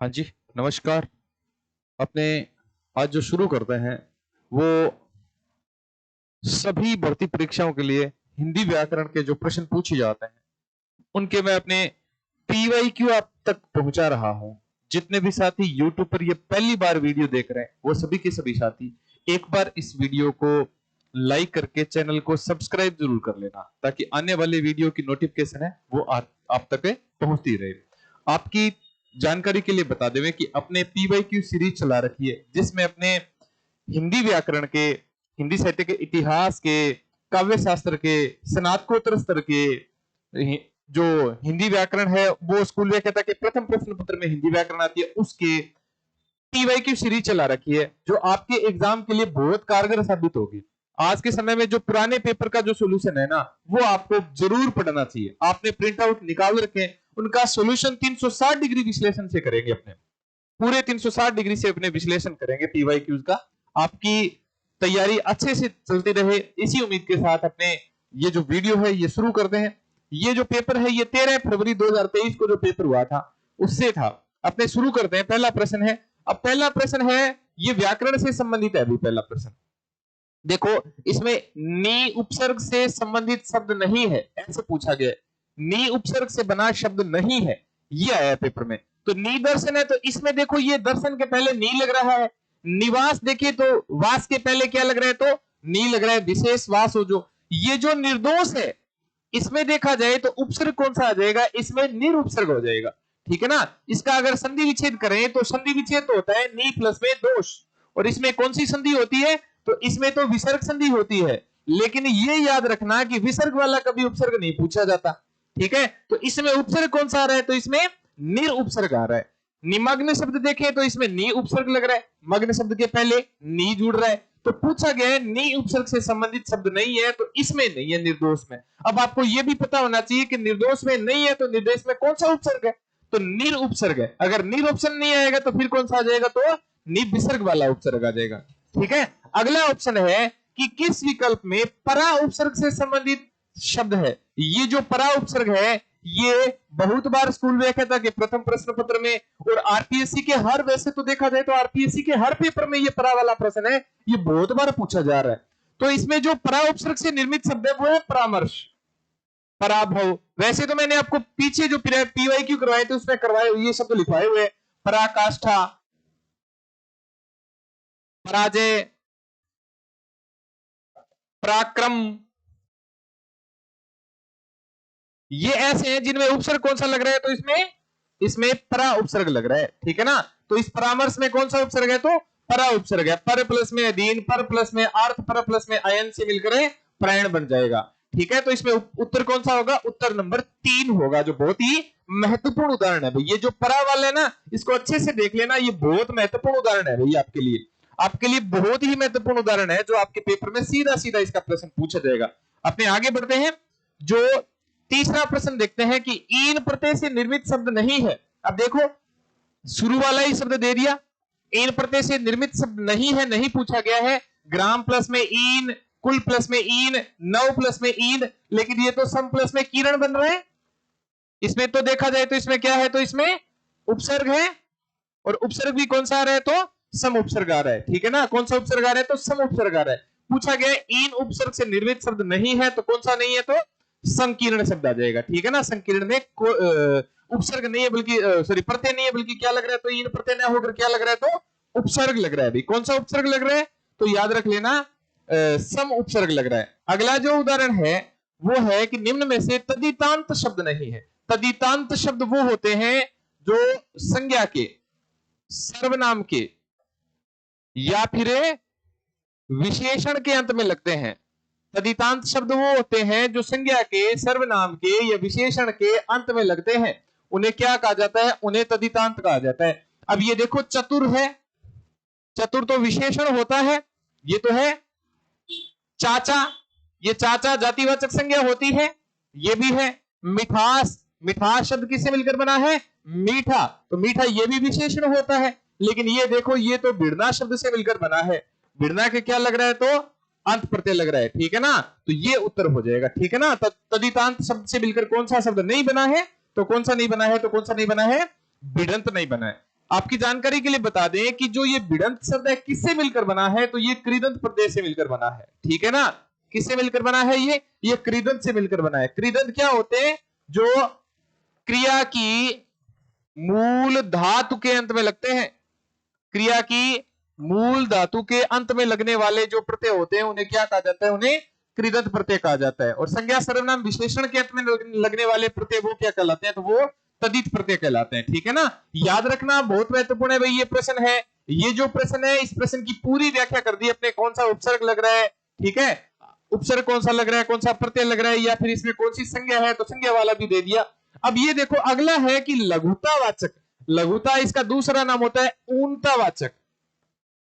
हाँ जी, नमस्कार। अपने आज जो शुरू करते हैं वो सभी भर्ती परीक्षाओं के लिए हिंदी व्याकरण के जो प्रश्न पूछे जाते हैं उनके मैं अपने पीवाईक्यू आप तक पहुंचा रहा हूं। जितने भी साथी यूट्यूब पर ये पहली बार वीडियो देख रहे हैं वो सभी के सभी साथी एक बार इस वीडियो को लाइक करके चैनल को सब्सक्राइब जरूर कर लेना ताकि आने वाले वीडियो की नोटिफिकेशन है वो आप तक पहुंचती रहे। आपकी जानकारी के लिए बता दें कि अपने पीवाईक्यू सीरीज चला रखी है जिसमें अपने हिंदी व्याकरण के, हिंदी साहित्य के, इतिहास के, काव्य शास्त्र के, स्नातकोत्तर स्तर के जो हिंदी व्याकरण है वो स्कूल व्याख्याता के प्रथम प्रश्न पत्र में हिंदी व्याकरण आती है उसके पीवाईक्यू सीरीज चला रखी है जो आपके एग्जाम के लिए बहुत कारगर साबित होगी। आज के समय में जो पुराने पेपर का जो सोल्यूशन है ना वो आपको जरूर पढ़ना चाहिए। आपने प्रिंट आउट निकाल रखे, उनका सोल्यूशन 360 डिग्री विश्लेषण से करेंगे, अपने पूरे 360 डिग्री से अपने विश्लेषण करेंगे पीवाईक्यूज का। आपकी तैयारी अच्छे से चलती रहे इसी उम्मीद के साथ अपने ये जो वीडियो है ये शुरू करते हैं। ये जो पेपर है ये 13 फरवरी 2023 को जो पेपर हुआ था उससे था। अपने शुरू करते हैं। पहला प्रश्न है, अब पहला प्रश्न है ये व्याकरण से संबंधित है। अभी पहला प्रश्न देखो, इसमें नी उपसर्ग से संबंधित शब्द नहीं है, ऐसे पूछा गया है। नी उपसर्ग से बना शब्द नहीं है, ये आया पेपर में। तो नी दर्शन है तो इसमें देखो ये दर्शन के पहले नी लग रहा है। निवास देखिए तो वास के पहले क्या लग रहा है, तो नी लग रहा है, विशेष वास हो जो। ये जो निर्दोष है इसमें देखा जाए तो उपसर्ग कौन सा आ जाएगा, इसमें निरुपसर्ग हो जाएगा। ठीक है ना। इसका अगर संधि विच्छेद करें तो संधि विच्छेद तो होता है नी प्लस में दोष, और इसमें कौन सी संधि होती है, तो इसमें तो विसर्ग संधि होती है। लेकिन ये याद रखना कि विसर्ग वाला कभी उपसर्ग नहीं पूछा जाता। ठीक है, तो इसमें उपसर्ग कौन सा आ रहा है, तो इसमें निर उपसर्ग आ रहा है। निमग्न शब्द देखें तो इसमें नी उपसर्ग लग रहा है, मग्न शब्द के पहले नी जुड़ रहा है। तो पूछा गया है नी उपसर्ग से संबंधित शब्द नहीं है तो इसमें नहीं है, निर्दोष में। अब आपको यह भी पता होना चाहिए कि निर्दोष में नहीं है तो निर्देश में कौन सा उपसर्ग है, तो निर उपसर्ग है। अगर निर ऑप्शन नहीं आएगा तो फिर कौन सा आ जाएगा, तो निविसर्ग वाला उपसर्ग आ जाएगा। ठीक है, अगला ऑप्शन है कि किस विकल्प में परा उपसर्ग से संबंधित शब्द है। ये जो परा उपसर्ग है ये बहुत बार स्कूल व्याख्याता के प्रथम प्रश्न पत्र में और आरपीएससी के हर, वैसे तो देखा जाए तो आरपीएससी के हर पेपर में ये परा वाला प्रश्न है, ये बहुत बार पूछा जा रहा है। तो इसमें जो परा उपसर्ग से निर्मित शब्द है वो है परामर्श, पराभव। वैसे तो मैंने आपको पीछे जो पीवाईक्यू करवाए थे उसमें करवाए ये शब्द लिखवाए हुए, पराकाष्ठा, पराजय, पराक्रम, ये ऐसे हैं जिनमें उपसर्ग कौन सा लग रहा है, तो इसमें परा उपसर्ग लग रहा है। ठीक है ना। तो इस परामर्श में कौन सा उपसर्ग है, तो परा उपसर्ग है। पर प्लस में अधीन, पर प्लस में अर्थ, पर प्लस में अयन से मिलकर प्राण बन जाएगा। ठीक है, तो इसमें उत्तर कौन सा होगा, उत्तर नंबर 3 होगा, जो बहुत ही महत्वपूर्ण उदाहरण है भाई। ये जो परा वाला है ना इसको अच्छे से देख लेना, ये बहुत महत्वपूर्ण उदाहरण है भाई आपके लिए बहुत ही महत्वपूर्ण उदाहरण है जो आपके पेपर में सीधा सीधा इसका प्रश्न पूछा जाएगा। अपने आगे बढ़ते हैं। जो तीसरा प्रश्न देखते हैं कि ईन प्रत्यय से निर्मित शब्द नहीं है। अब देखो शुरू वाला ही शब्द दे दिया, ईन प्रत्यय से निर्मित शब्द नहीं है, नहीं पूछा गया है। ग्राम प्लस में ईन, कुल प्लस में ईन, नव प्लस में ईन, लेकिन ये तो सम प्लस में किरण बन रहे हैं। इसमें तो देखा जाए तो इसमें क्या है, तो इसमें उपसर्ग है और उपसर्ग भी कौन सा आ रहा है, तो सम उपसर्ग आ रहा है। ठीक है ना, कौन सा उपसर्ग आ रहा है, तो सम उपसर्ग आ रहा है। पूछा गया ईन उपसर्ग से निर्मित शब्द नहीं है तो कौन सा नहीं है, तो संकीर्ण शब्द आ जाएगा। ठीक है ना, संकीर्ण में उपसर्ग नहीं है बल्कि सॉरी प्रत्यय नहीं है बल्कि क्या लग रहा है, तो इन प्रत्यय न होकर क्या लग रहा है, तो उपसर्ग लग रहा है। अभी कौन सा उपसर्ग लग रहा है, तो याद रख लेना सम उपसर्ग लग रहा है। अगला जो उदाहरण है वो है कि निम्न में से तदितांत शब्द नहीं है। तदितांत शब्द वो होते हैं जो संज्ञा के, सर्वनाम के या फिर विशेषण के अंत में लगते हैं। तदितांत शब्द वो होते हैं जो संज्ञा के, सर्वनाम के या विशेषण के अंत में लगते हैं। उन्हें क्या कहा जाता है, उन्हें तदितांत कहा जाता है। अब ये देखो चतुर है, चतुर तो विशेषण होता है। ये तो है चाचा, ये चाचा जातिवाचक संज्ञा होती है। ये भी है मिठास, मिठास शब्द किससे मिलकर बना है, मीठा, तो मीठा ये भी विशेषण होता है। लेकिन ये देखो ये तो बिड़ना शब्द से मिलकर बना है। बिड़ना के क्या लग रहा है, तो अंत प्रत्यय लग रहा है। ठीक है ना, तो ये उत्तर हो जाएगा। ठीक है ना, तदितांत शब्द से मिलकर कौन सा शब्द नहीं बना है, तो कौन सा नहीं बना है, तो कौन सा नहीं बना है, बिड़ंत नहीं बना है। आपकी जानकारी के लिए बता दें कि जो ये भिड़ंत शब्द है किससे मिलकर बना है, तो ये कृदंत प्रत्यय से मिलकर बना है। ठीक है ना, किससे मिलकर बना है, ये कृदंत से मिलकर बना है। कृदंत क्या होते हैं, जो क्रिया की मूल धातु के अंत में लगते हैं। क्रिया की मूल धातु के अंत में लगने वाले जो प्रत्यय होते हैं उन्हें क्या कहा जाता है, उन्हें कृदंत प्रत्यय कहा जाता है। और संज्ञा सर्वनाम विशेषण के अंत में लगने वाले प्रत्यय वो क्या कहलाते हैं, तो वो तदित प्रत्यय कहलाते हैं। ठीक है ना, याद रखना बहुत महत्वपूर्ण है भाई। ये प्रश्न है, ये जो प्रश्न है इस प्रश्न की पूरी व्याख्या कर दी अपने, कौन सा उपसर्ग लग रहा है, ठीक है, उपसर्ग कौन सा लग रहा है, कौन सा प्रत्यय लग रहा है, या फिर इसमें कौन सी संज्ञा है, तो संज्ञा वाला भी दे दिया। अब ये देखो अगला है कि लघुतावाचक। लघुता इसका दूसरा नाम होता है ऊनतावाचक।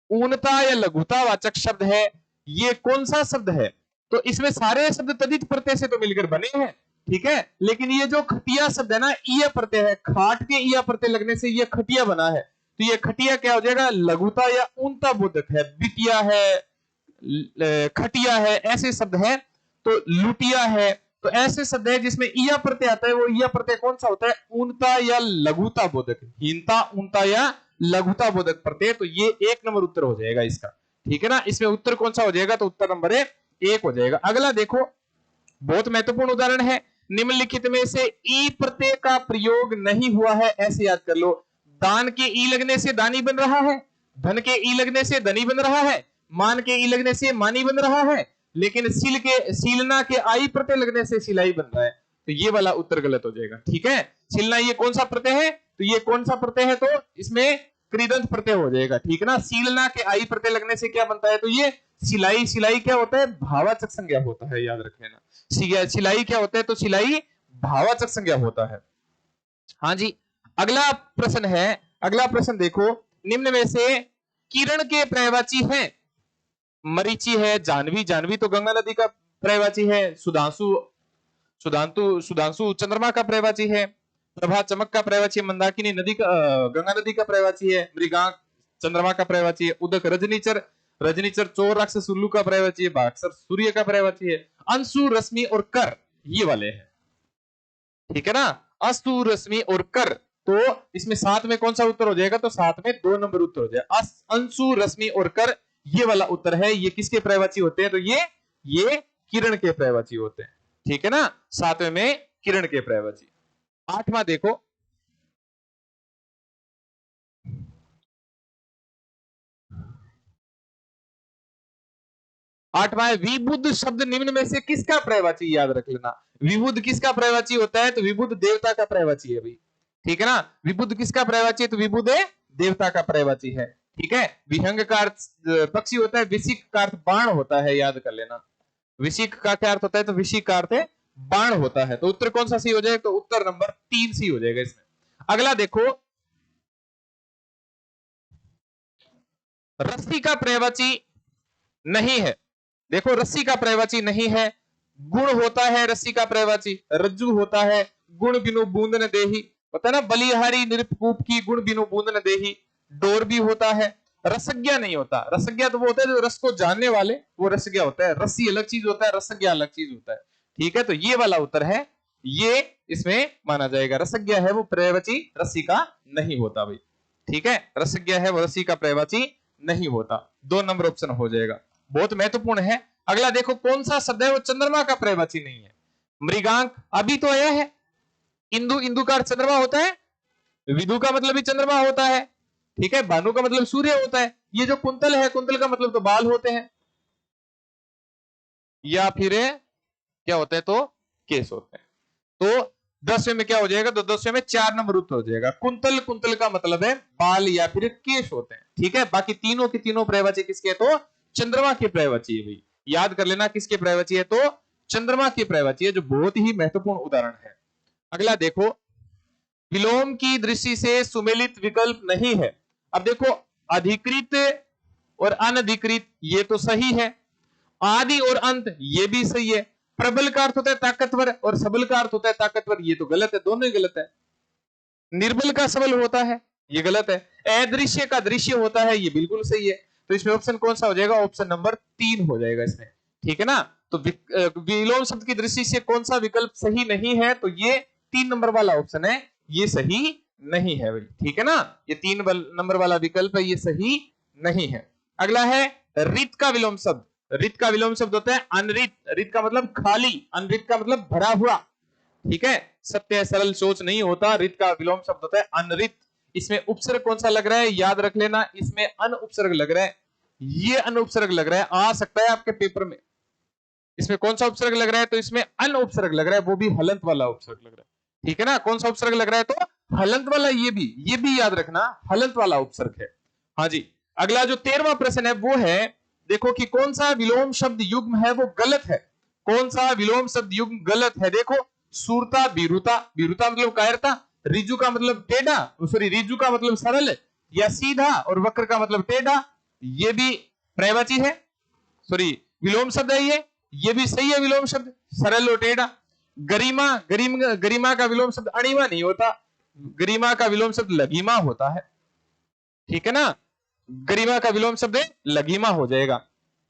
ऊनता या लघुतावाचक शब्द है, ये कौन सा शब्द है, तो इसमें सारे शब्द तदित प्रत्यय से तो मिलकर बने हैं। ठीक है, लेकिन ये जो खटिया शब्द है ना, ईय प्रत्यय है, खाट के ईय प्रत्यय लगने से ये खटिया बना है। तो ये खटिया क्या हो जाएगा, लघुता या ऊनता बोधक है। बिटिया है, खटिया है, ऐसे शब्द है। तो लुटिया है, तो ऐसे शब्द है जिसमें ईय प्रत्यय आता है, वो ईय प्रत्यय कौन सा होता है, ऊनता या लघुता बोधक। हीनता, ऊनता या लघुता बोधक प्रत्यय। तो ये 1 नंबर उत्तर हो जाएगा इसका। ठीक है ना, इसमें उत्तर कौन सा हो जाएगा, तो उत्तर नंबर 1 हो जाएगा। अगला देखो, बहुत महत्वपूर्ण उदाहरण है। निम्नलिखित में से ई प्रत्यय का प्रयोग नहीं हुआ है, ऐसे याद कर लो। दान के ई लगने से दानी बन रहा है, धन के ई लगने से धनी बन रहा है, मान के ई लगने से मानी बन रहा है, लेकिन सीलना के आई प्रत्यय लगने से सिलाई बन रहा है। तो ये वाला उत्तर गलत हो जाएगा। ठीक है, सिलना ये कौन सा प्रत्यय है, तो ये कौन सा प्रत्यय है, तो इसमें कृदंत प्रत्यय हो जाएगा। ठीक है ना, सीलना के आई प्रत्यय लगने से क्या बनता है, तो ये सिलाई। सिलाई क्या होता है, भावाचक संज्ञा होता है, याद रख लेना। सिलाई क्या होता है, तो सिलाई भावाचक संज्ञा होता है। हाँ जी, अगला प्रश्न है। अगला प्रश्न देखो, निम्न में से किरण के पर्यायवाची हैं। मरीचि है, जानवी, जानवी तो गंगा नदी का पर्यायवाची है। सुधांशु, सुधांशु चंद्रमा का पर्यायवाची है। प्रभा चमक का पर्यायवाची है। मंदाकिनी नदी का, गंगा नदी का पर्यायवाची है। मृगांक चंद्रमा का पर्यायवाची है। उदक रजनीचर, रजनीचर चोर राक्षस उल्लू का पर्यायवाची है। भास्कर सूर्य का पर्यायवाची है। अंशु, रश्मि और कर ये वाले हैं। ठीक है ना, अस्तु, रश्मि और कर। तो इसमें साथ में कौन सा उत्तर हो जाएगा, तो साथ में 2 नंबर उत्तर हो जाएगा। अंशु, रश्मि और कर ये वाला उत्तर है। ये किसके पर्यायवाची होते हैं, तो ये किरण के पर्यायवाची होते हैं। ठीक है ना, 7वें में किरण के पर्यायवाची। 8वां देखो, 8वां है विबुद्ध शब्द निम्न में से किसका पर्यायवाची, याद रख लेना। विबुद्ध किसका पर्यायवाची होता है, तो विबुद्ध देवता का पर्यायवाची है भाई। ठीक है ना, विबुद्ध किसका पर्यायवाची है, तो विबुद्ध देवता का पर्यायवाची है। ठीक है, विहंग का अर्थ पक्षी होता है, विशिक का अर्थ बाण होता है, याद कर लेना। विशिक का क्या अर्थ होता है, तो विशिक का अर्थ बाण होता है। तो उत्तर कौन सा सी हो जाएगा, तो उत्तर नंबर 3 सी हो जाएगा इसमें। अगला देखो, रस्सी का पर्यायवाची नहीं है। देखो रस्सी का पर्यायवाची नहीं है। गुण होता है रस्सी का पर्यायवाची, रज्जु होता है, गुण बिनु बूंद न देही होता है ना, बलिहारी निरपकूप की गुण बिनु बूंद न देही। डोर भी होता है, रसज्ञा नहीं होता। रसज्ञा तो वो होता है जो रस को जानने वाले, वो रसज्ञा होता है। रस्सी अलग चीज होता है, रसज्ञा अलग चीज होता है। ठीक है, तो ये वाला उत्तर है, ये इसमें माना जाएगा। रसज्ञा है वो पर्यायवाची रस्सी का नहीं होता भाई। ठीक है, रसज्ञा है वो रस्सी का पर्यायवाची नहीं होता। 2 नंबर ऑप्शन हो जाएगा, बहुत महत्वपूर्ण है। अगला देखो, कौन सा शब्द है वो चंद्रमा का पर्यायवाची नहीं है। मृगांक अभी तो आया है। इंदु, इंदु का अर्थ चंद्रमा होता है। विदु का मतलब भी चंद्रमा होता है। ठीक है, भानु का मतलब सूर्य होता है। ये जो कुंतल है, कुंतल का मतलब तो बाल होते हैं, या फिर क्या होता है, तो केस होते हैं। तो 10वें में क्या हो जाएगा, तो 10वें में 4 नंबर उत्तर हो जाएगा। कुंतल, कुंतल का मतलब है बाल या फिर केश होते हैं। ठीक है, बाकी तीनों के तीनों पर्यायवाची किसके, तो चंद्रमा के पर्यायवाची है भाई। याद कर लेना किसके पर्यायवाची है, तो चंद्रमा के पर्यायवाची है, जो बहुत ही महत्वपूर्ण उदाहरण है। अगला देखो, विलोम की दृष्टि से सुमेलित विकल्प नहीं है। अब देखो, अधिकृत और अनधिकृत ये तो सही है। आदि और अंत ये भी सही है। प्रबल का अर्थ होता है ताकतवर और सबल का अर्थ होता है ताकतवर, ये तो गलत है, दोनों ही गलत है। निर्बल का सबल होता है, ये गलत है। अदृश्य का दृश्य होता है, ये बिल्कुल सही है। तो इसमें ऑप्शन कौन सा हो जाएगा, ऑप्शन नंबर 3 हो जाएगा इसमें। ठीक है ना, तो विलोम शब्द की दृष्टि से कौन सा विकल्प सही नहीं है, तो ये 3 नंबर वाला ऑप्शन है, ये सही नहीं है भाई, ठीक है ना। ये 3 नंबर वाला विकल्प है, ये सही नहीं है। अगला है रित का विलोम शब्द। रित का विलोम शब्द होता है अनरित। रित का मतलब खाली, अनरित का मतलब भरा हुआ, ठीक है। सत्य सरल सोच नहीं होता, रित का विलोम शब्द होता है अनरित। इसमें उपसर्ग कौन सा लग रहा है, याद रख लेना, इसमें अन उपसर्ग लग रहा है। ये अन उपसर्ग लग रहा है, आ सकता है आपके पेपर में। इसमें कौन सा उपसर्ग लग रहा है, तो इसमें अन उपसर्ग लग रहा है, वो भी हलंत वाला उपसर्ग लग रहा है, ठीक है ना। कौन सा उपसर्ग लग रहा है, तो हलंत वाला। ये भी याद रखना, हलंत वाला उपसर्ग है। हाँ जी। अगला जो 13वां प्रश्न है वो है, देखो कि कौन सा विलोम शब्द युग्म है वो गलत है। कौन सा विलोम शब्द युग्म गलत है, देखो सूरता बीरुता। बीरुता मतलब कायरता, रिजु का मतलब टेढ़ा, सॉरी रिजु का मतलब सरल या सीधा, और वक्र का मतलब टेढ़ा। ये भी पर्यायवाची है, सॉरी विलोम शब्द है ये भी सही है विलोम शब्द, सरल और टेढ़ा। गरिमा, गरिमा का विलोम शब्द अणिमा नहीं होता, गरिमा का विलोम शब्द लगीमा होता है, ठीक है ना। गरिमा का विलोम शब्द लगीमा हो जाएगा,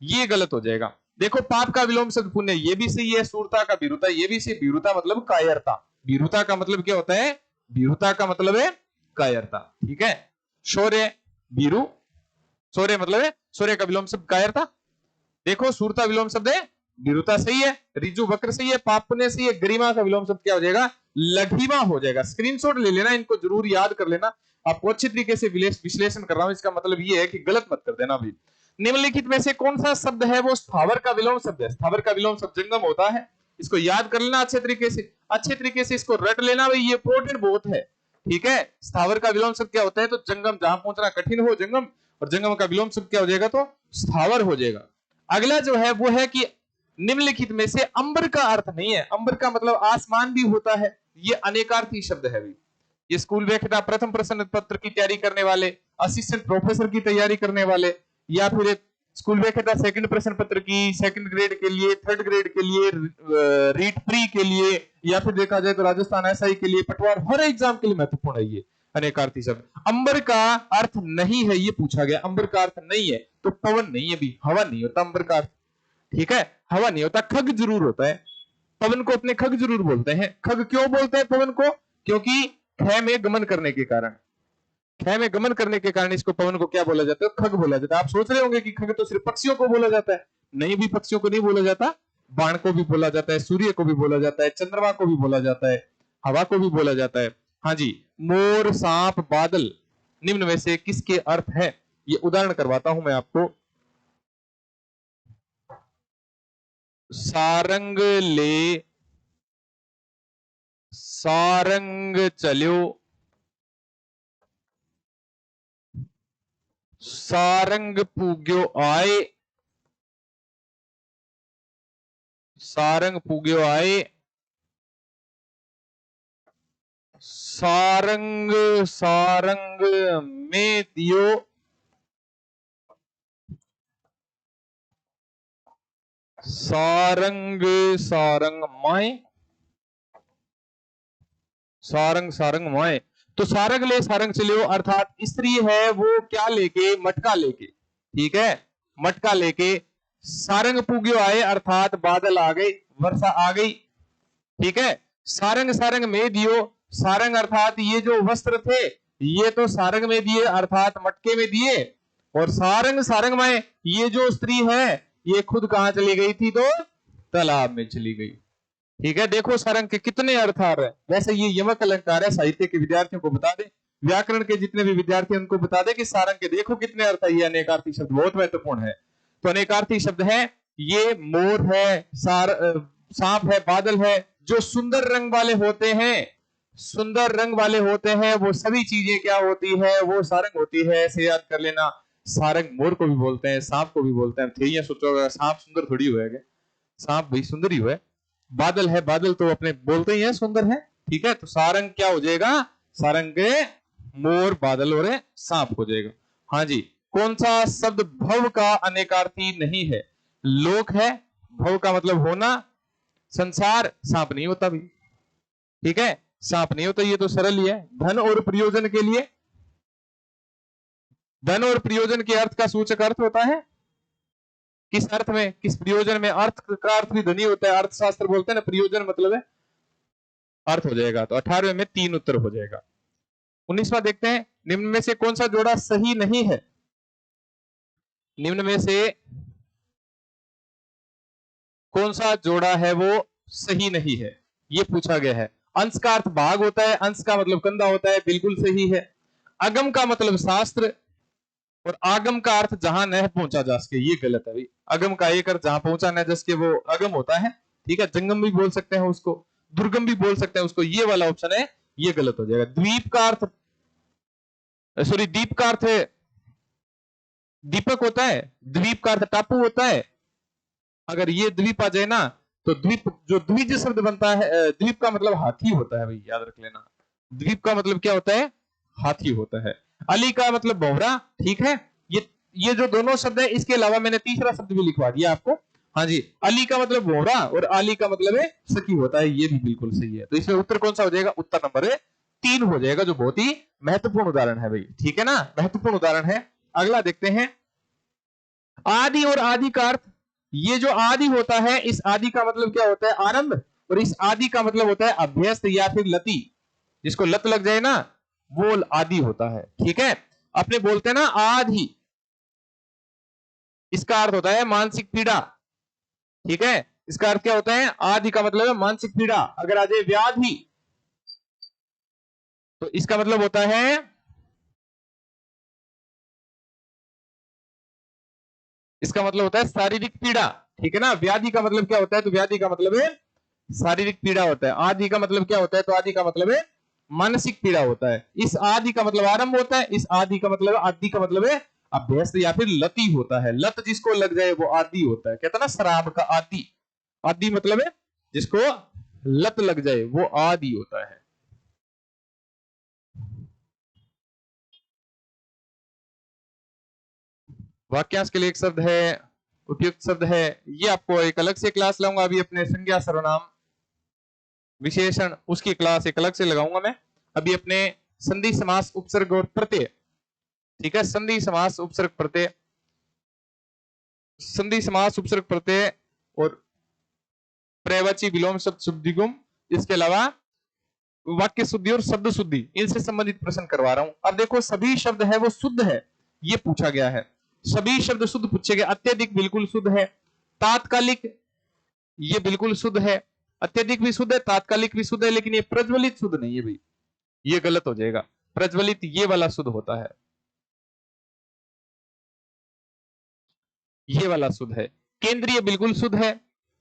ये गलत हो जाएगा। देखो पाप का विलोम शब्द पुण्य, ये भी सही है। सूरता का बीरुता, ये भी सही। बीरुता मतलब कायरता। बीरुता का मतलब क्या होता है, बीरुता का मतलब है कायरता, ठीक है। शौर्य, बीरु, शौर्य मतलब है, शौर्य का विलोम शब्द कायरता। देखो सूरता विलोम शब्द है बीरुता, सही है। रिजु वक्र सही है, पाप पुण्य सही है। गरिमा का विलोम शब्द क्या हो जाएगा, लघिमा हो जाएगा। स्क्रीनशॉट ले लेना, इनको जरूर याद कर लेना। आपको अच्छी तरीके से विश्लेषण कर रहा हूं, इसका मतलब ये है कि गलत मत कर देना भी। निम्नलिखित में से कौन सा शब्द है वो स्थावर का विलोम शब्द है। स्थावर का विलोम शब्द जंगम होता है, इसको याद कर लेना अच्छे तरीके से, अच्छे तरीके से इसको रट लेना भाई, ये इंपॉर्टेंट बहुत है, ठीक है। स्थावर का विलोम शब्द क्या होता है, तो जंगम, जहां पहुंचना कठिन हो जंगम, और जंगम का विलोम शब्द क्या हो जाएगा, तो स्थावर हो जाएगा। अगला जो है वो है कि निम्नलिखित में से अंबर का अर्थ नहीं है। अंबर का मतलब आसमान भी होता है, ये अनेकार्थी शब्द है भी। ये स्कूल व्याख्याता प्रथम प्रश्न पत्र की तैयारी करने वाले, असिस्टेंट प्रोफेसर की तैयारी करने वाले, या फिर स्कूल व्याख्याता सेकंड प्रश्न पत्र की सेकंड ग्रेड के लिए, थर्ड ग्रेड के लिए, रीट प्री के लिए, या फिर देखा जाए तो राजस्थान एसआई के लिए, पटवार, हर एग्जाम के लिए महत्वपूर्ण है ये अनेकार्थी शब्द। अंबर का अर्थ नहीं है, ये पूछा गया। अंबर का अर्थ नहीं है तो पवन नहीं है भी, हवा नहीं होता अंबर का अर्थ, ठीक है। हवा नहीं होता, खग जरूर होता है। पवन को अपने खग जरूर बोलते हैं। खग क्यों बोलते हैं पवन को, क्योंकि ख में गमन करने के कारण, ख में गमन करने के कारण इसको पवन को क्या बोला जाता है, खग बोला जाता है। आप सोच रहे होंगे कि खग तो सिर्फ पक्षियों को बोला जाता है, नहीं, भी पक्षियों को नहीं बोला जाता, बाण को भी बोला जाता है, सूर्य को भी बोला जाता है, चंद्रमा को भी बोला जाता है, हवा को भी बोला जाता है। हाँ जी। मोर, सांप, बादल, निम्न में से किसके अर्थ है, ये उदाहरण करवाता हूं मैं आपको। सारंग ले सारंग चल्यो, सारंग पूग्यो आए, सारंग पूग्यो आए, सारंग सारंग में दियो, सारंग सारंग माए, सारंग सारंग माए। तो सारंग ले सारंग चलियो अर्थात स्त्री है वो क्या लेके, मटका लेके, ठीक है, मटका लेके। सारंग पूग्यो आए अर्थात बादल आ गए, वर्षा आ गई, ठीक है। सारंग सारंग में दियो, सारंग अर्थात ये जो वस्त्र थे ये तो सारंग में दिए अर्थात मटके में दिए, और सारंग सारंग में ये जो स्त्री है ये खुद कहां चली गई थी, तो तालाब में चली गई, ठीक है। देखो सारंग के कितने अर्थ आ रहे हैं। वैसे ये यमक अलंकार है, साहित्य के विद्यार्थियों को बता दे, व्याकरण के जितने भी विद्यार्थी उनको बता दे कि सारंग के देखो कितने अर्थ है। ये अनेकार्थी शब्द बहुत महत्वपूर्ण है। तो अनेकार्थी शब्द है ये मोर है, सांप है, बादल है, जो सुंदर रंग वाले होते हैं, सुंदर रंग वाले होते हैं, वो सभी चीजें क्या होती है, वो सारंग होती है। ऐसे याद कर लेना। सारंग मोर को भी बोलते हैं, सांप को भी बोलते हैं। थे सोचो सांप सुंदर थोड़ी हुआ है, सांप भी सुंदर ही हुआ है। बादल है, बादल तो अपने बोलते ही है सुंदर है, ठीक है। तो सारंग क्या हो जाएगा, सारंग मोर, बादल और सांप हो जाएगा। हाँ जी। कौन सा शब्द भव का अनेकार्थी नहीं है, लोक है, भव का मतलब होना, संसार, सांप नहीं होता भी, ठीक है, सांप नहीं होता, ये तो सरल ही है। धन और प्रयोजन के लिए, धन और प्रयोजन के अर्थ का सूचक अर्थ होता है, किस अर्थ में, किस प्रयोजन में, अर्थ का अर्थ भी धनी होता है, अर्थशास्त्र बोलते हैं ना, प्रयोजन मतलब है अर्थ हो जाएगा। तो 18वें में 3 उत्तर हो जाएगा। 19वां देखते हैं, निम्न में से कौन सा जोड़ा सही नहीं है? निम्न में से कौन सा जोड़ा है वो सही नहीं है, ये पूछा गया है। अंश का अर्थ भाग होता है, अंश का मतलब कंधा होता है, बिल्कुल सही है। अगम का मतलब शास्त्र, और आगम का अर्थ जहां न पहुंचा जा सके, ये गलत है भाई। अगम का एक अर्थ जहां पहुंचा न जा सके वो अगम होता है, ठीक है। जंगम भी बोल सकते हैं उसको, दुर्गम भी बोल सकते हैं उसको, ये वाला ऑप्शन है, ये गलत हो जाएगा। द्वीप का अर्थ, सॉरी, द्वीप का अर्थ दीपक होता है, द्वीप का अर्थ टापू होता है। अगर ये द्वीप आ जाए ना, तो द्वीप, जो द्विज शब्द बनता है, द्वीप का मतलब हाथी होता है भाई, याद रख लेना। द्वीप का मतलब क्या होता है? हाथी होता है। अली का मतलब भौरा, ठीक है। ये जो दोनों शब्द है, इसके अलावा मैंने तीसरा शब्द भी लिखवा दिया आपको। हाँ जी, अली का मतलब भौरा और अली का मतलब है सखी होता है, ये भी बिल्कुल सही है। तो इसमें उत्तर कौन सा हो जाएगा? उत्तर नंबर 3 हो जाएगा, जो बहुत ही महत्वपूर्ण उदाहरण है भाई, ठीक है ना, महत्वपूर्ण उदाहरण है। अगला देखते हैं, आदि और आदि का अर्थ। ये जो आदि होता है, इस आदि का मतलब क्या होता है? आरंभ। और इस आदि का मतलब होता है अभ्यस्त या फिर लती, जिसको लत लग जाए ना, वो आदि होता है, ठीक है। अपने बोलते हैं ना आदि, इसका अर्थ होता है मानसिक पीड़ा, ठीक है। इसका अर्थ क्या होता है? आदि का मतलब है मानसिक पीड़ा। अगर आ जाए व्याधि, तो इसका मतलब होता है, इसका मतलब होता है शारीरिक पीड़ा, ठीक है ना। व्याधि का मतलब क्या होता है? तो व्याधि का मतलब है शारीरिक पीड़ा होता है। आदि का मतलब क्या होता है? तो आदि का मतलब है मानसिक पीड़ा होता है। इस आदि का मतलब आरंभ होता है, इस आदि का मतलब, आदि का मतलब है अभ्यस्त या फिर लती होता है। लत जिसको लग जाए वो आदि होता है। कहता ना शराब का आदि, आदि मतलब है जिसको लत लग जाए वो आदि होता है। वाक्यांश के लिए एक शब्द है, उपयुक्त शब्द है, ये आपको एक अलग से क्लास लाऊंगा। अभी अपने संज्ञा सर्वनाम विशेषण उसकी क्लास एक अलग से लगाऊंगा मैं। अभी अपने संधि समास उपसर्ग और प्रत्यय, ठीक है, संधि समास उपसर्ग प्रत्यय, संधि समास उपसर्ग प्रत्यय और पर्यायवाची विलोम शब्द शुद्धिगुम, इसके अलावा वाक्य शुद्धि और शब्द शुद्धि, इनसे संबंधित प्रश्न करवा रहा हूं। अब देखो, सभी शब्द है वो शुद्ध है, ये पूछा गया है। सभी शब्द शुद्ध पूछे गए। अत्यधिक बिल्कुल शुद्ध है, तात्कालिक ये बिल्कुल शुद्ध है, अत्यधिक भी शुद्ध है, तात्कालिक भी शुद्ध है, लेकिन ये प्रज्वलित शुद्ध नहीं है भाई, ये गलत हो जाएगा। प्रज्वलित ये वाला शुद्ध होता है, ये वाला शुद्ध है। केंद्रीय बिल्कुल शुद्ध है,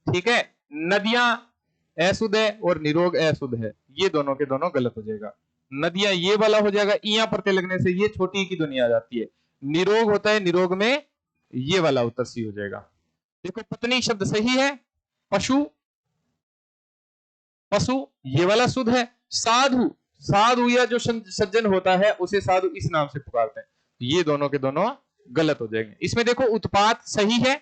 ठीक है। नदियां अशुद्ध है और निरोग अशुद्ध है, ये दोनों के दोनों गलत हो जाएगा। नदियां ये वाला हो जाएगा, इया प्रत्यय लगने से ये छोटी की दुनिया आ जाती है। निरोग होता है, निरोग में ये वाला उत्तर सी हो जाएगा। देखो, पत्नी शब्द सही है। पशु, पशु ये वाला शुद्ध है। साधु, साधु या जो सज्जन होता है उसे साधु इस नाम से पुकारते हैं, ये दोनों के दोनों गलत हो जाएंगे। इसमें देखो, उत्पात सही है,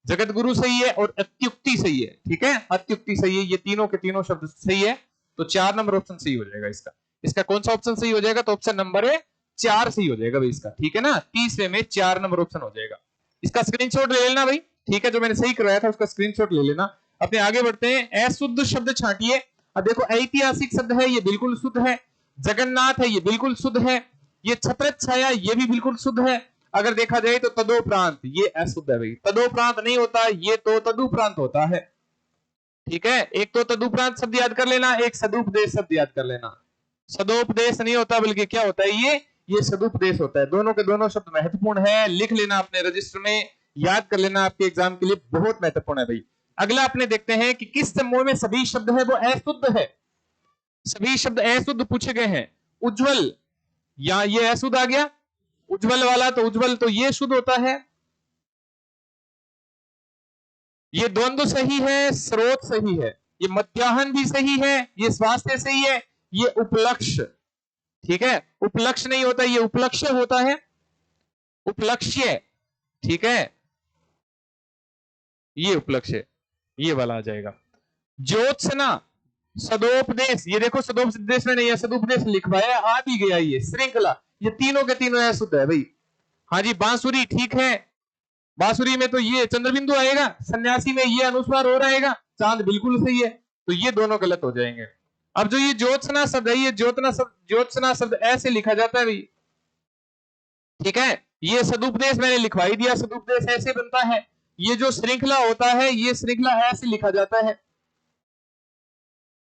जगत गुरु सही है और अत्युक्ति सही है, ठीक है, अत्युक्ति सही है, ये तीनों के तीनों शब्द सही है। तो 4 नंबर ऑप्शन सही हो जाएगा इसका। इसका कौन सा ऑप्शन सही हो जाएगा? तो ऑप्शन नंबर 4 सही हो जाएगा भाई इसका, ठीक है ना। तीसरे में 4 नंबर ऑप्शन हो जाएगा। इसका स्क्रीनशॉट ले लेना भाई, ठीक है, जो मैंने सही करवाया था उसका स्क्रीनशॉट ले लेना। अपने आगे बढ़ते हैं। अशुद्ध शब्द छांटिए। अब देखो, ऐतिहासिक शब्द है, ये बिल्कुल शुद्ध है। जगन्नाथ है, ये बिल्कुल शुद्ध है। ये छत्र छाया, ये भी बिल्कुल शुद्ध है। अगर देखा जाए तो तदोप्रांत ये अशुद्ध है भाई, तदोप्रांत नहीं होता, ये तो तदुपरांत होता है, ठीक है। एक तो तदुपरांत शब्द याद कर लेना, एक सदुपदेश शब्द याद कर लेना। सदोपदेश नहीं होता, बल्कि क्या होता है? ये सदुपदेश होता है। दोनों के दोनों शब्द महत्वपूर्ण है, लिख लेना अपने रजिस्टर में, याद कर लेना, आपके एग्जाम के लिए बहुत महत्वपूर्ण है भाई। अगला अपने देखते हैं कि किस समूह में सभी शब्द है वो अशुद्ध है। सभी शब्द अशुद्ध पूछे गए हैं। उज्जवल, या ये अशुद्ध आ गया, उज्जवल वाला, तो उज्जवल तो ये शुद्ध होता है। ये द्वंद्व सही है, स्रोत सही है, ये मध्याह्न भी सही है, ये स्वास्थ्य सही है, ये उपलक्ष्य, ठीक है, उपलक्ष्य नहीं होता, ये उपलक्ष्य होता है, उपलक्ष्य, ठीक है, ये उपलक्ष्य, ये वाला आ जाएगा। ज्योत्सना, सदोपदेश, ये देखो सदोपदेश में नहीं है, सदुपदेश लिखवाया, आ भी गया, ये श्रृंखला, ये तीनों के तीनों अशुद्ध है भाई। हाँ जी, बांसुरी ठीक है, बांसुरी में तो ये चंद्रबिंदु आएगा, सन्यासी में ये अनुस्वार हो रहेगा, चांद बिल्कुल सही है, तो ये दोनों गलत हो जाएंगे। अब जो ये ज्योत्सना शब्द है, ये ज्योत्सना शब्द ऐसे लिखा जाता है भाई, ठीक है। ये सदुपदेश मैंने लिखवाई दिया, सदुपदेश ऐसे बनता है। ये जो श्रृंखला होता है, ये श्रृंखला ऐसे लिखा जाता है,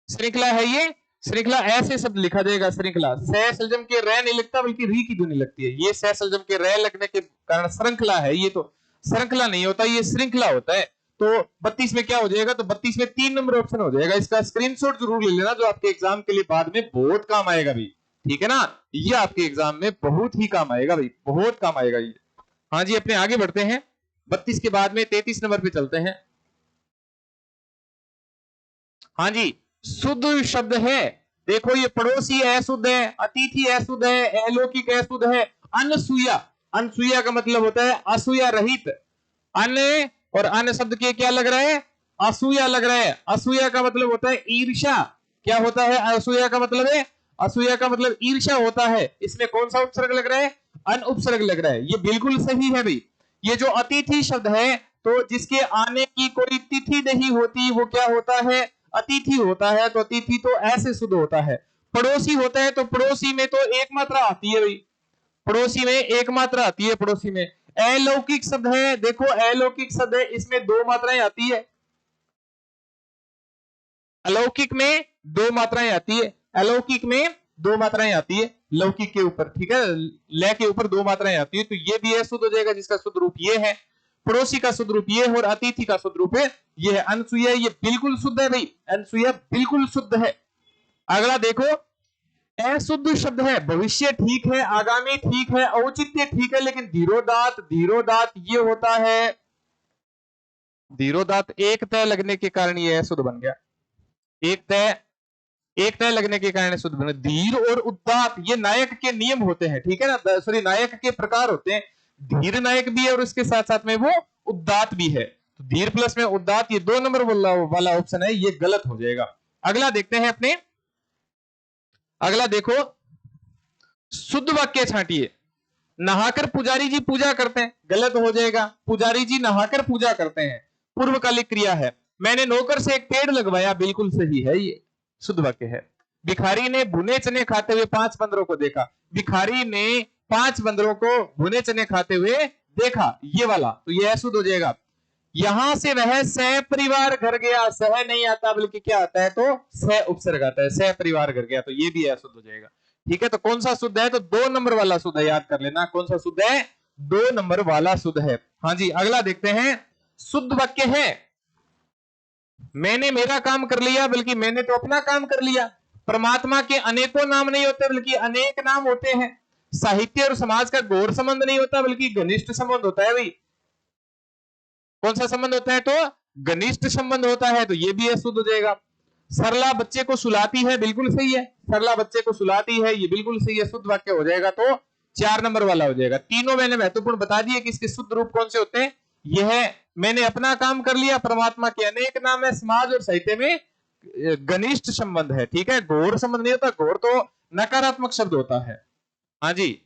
श्रृंखला है ये, श्रृंखला ऐसे शब्द लिखा जाएगा। श्रृंखला सह सलजम के रे नहीं लगता बल्कि री की ध्वनि लगती है। ये सह सलजम के रे लगने के कारण श्रृंखला है, ये तो श्रृंखला नहीं होता, ये श्रृंखला होता है। तो 32 में क्या हो जाएगा, तो 32 में 3 नंबर ऑप्शन हो जाएगा। इसका स्क्रीनशॉट जरूर ले लेना, जो आपके एग्जाम के लिए बाद में बहुत काम आएगा भाई, ठीक है ना। ये आपके एग्जाम में बहुत ही काम आएगा भाई, बहुत काम आएगा ये। हाँ जी, अपने आगे बढ़ते हैं। 32 के बाद में 33 नंबर पे चलते हैं। हाँ जी, शुद्ध शब्द है, देखो ये पड़ोसी अशुद्ध है, अतिथि अशुद्ध है, अलौकिक अशुद्ध है। अनसूया, अनसूया का मतलब होता है असूया रहित। अन्य और अन्य शब्द के क्या लग रहा है, असूया लग रहा है। असूया का मतलब होता है ईर्ष्या। क्या होता है असूया का मतलब है, असूया का मतलब ईर्ष्या होता है। इसमें कौन सा उपसर्ग लग रहा है, अन उपसर्ग लग रहा है। ये बिल्कुल सही है भाई। ये जो अतिथि शब्द है, तो जिसके आने की कोई तिथि नहीं होती वो क्या होता है, अतिथि होता है। तो अतिथि तो ऐसे शुद्ध होता है। पड़ोसी होता है, तो पड़ोसी में तो एक मात्रा आती है भाई, पड़ोसी में एक मात्रा आती है पड़ोसी में। अलौकिक शब्द है, देखो अलौकिक शब्द है, इसमें 2 मात्राएं आती है। अलौकिक में 2 मात्राएं आती है, अलौकिक में 2 मात्राएं आती है लौकिक के ऊपर, ठीक है, ल के ऊपर 2 मात्राएं आती है। तो ये भी शुद्ध हो जाएगा, जिसका शुद्ध रूप ये है। पड़ोसी का शुद्ध रूप ये है और अतिथि का शुद्ध रूप है ये है। अनसूया ये बिल्कुल शुद्ध है भाई, अनसूया बिल्कुल शुद्ध है। अगला देखो, अशुद्ध शब्द है, भविष्य ठीक है, आगामी ठीक है, औचित्य ठीक है, लेकिन धीरोदात, धीरोदात ये होता है, धीरोदात एक तय लगने के कारण ये अशुद्ध बन गया। एक तय लगने के कारण शुद्ध बन। धीर और उदात ये नायक के नियम होते हैं, ठीक है ना, सॉरी नायक के प्रकार होते हैं। धीर नायक भी है और उसके साथ साथ में वो उदात भी है। तो धीर प्लस में उदात, ये 2 नंबर वाला ऑप्शन है, ये गलत हो जाएगा। अगला देखते हैं अपने, अगला देखो, शुद्ध वाक्य छांटिए। नहाकर पुजारी जी पूजा करते हैं, गलत हो जाएगा। पुजारी जी नहाकर पूजा करते हैं, पूर्वकालिक क्रिया है। मैंने नौकर से एक पेड़ लगवाया, बिल्कुल सही है, ये शुद्ध वाक्य है। भिखारी ने भुने चने खाते हुए 5 बंदरों को देखा, भिखारी ने 5 बंदरों को भुने चने खाते हुए देखा, ये वाला, तो ये अशुद्ध हो जाएगा। यहां से वह सह परिवार घर गया, सह नहीं आता बल्कि क्या आता है, तो सह उपसर्ग आता है, सह परिवार घर गया, तो ये भी अशुद्ध हो जाएगा, ठीक है। तो कौन सा शुद्ध है, तो 2 नंबर वाला शुद्ध है, याद कर लेना कौन सा शुद्ध है, 2 नंबर वाला शुद्ध है। हाँ जी, अगला देखते हैं। शुद्ध वाक्य है, मैंने मेरा काम कर लिया बल्कि मैंने तो अपना काम कर लिया। परमात्मा के अनेकों नाम नहीं होते बल्कि अनेक नाम होते हैं। साहित्य और समाज का घोर संबंध नहीं होता बल्कि घनिष्ठ संबंध होता है भाई। कौन सा संबंध होता है, तो घनिष्ठ संबंध होता है, तो ये भी अशुद्ध हो जाएगा। सरला बच्चे को सुलाती है, बिल्कुल सही है, सरला बच्चे को सुलाती है, ये बिल्कुल सही है, शुद्ध वाक्य हो जाएगा, तो 4 नंबर वाला हो जाएगा। तीनों मैंने महत्वपूर्ण बता दिए कि इसके शुद्ध रूप कौन से होते हैं। यह है, मैंने अपना काम कर लिया, परमात्मा के अनेक नाम है, समाज और साहित्य में घनिष्ठ संबंध है, ठीक है, घोर संबंध नहीं होता, घोर तो नकारात्मक शब्द होता है। हाँ जी,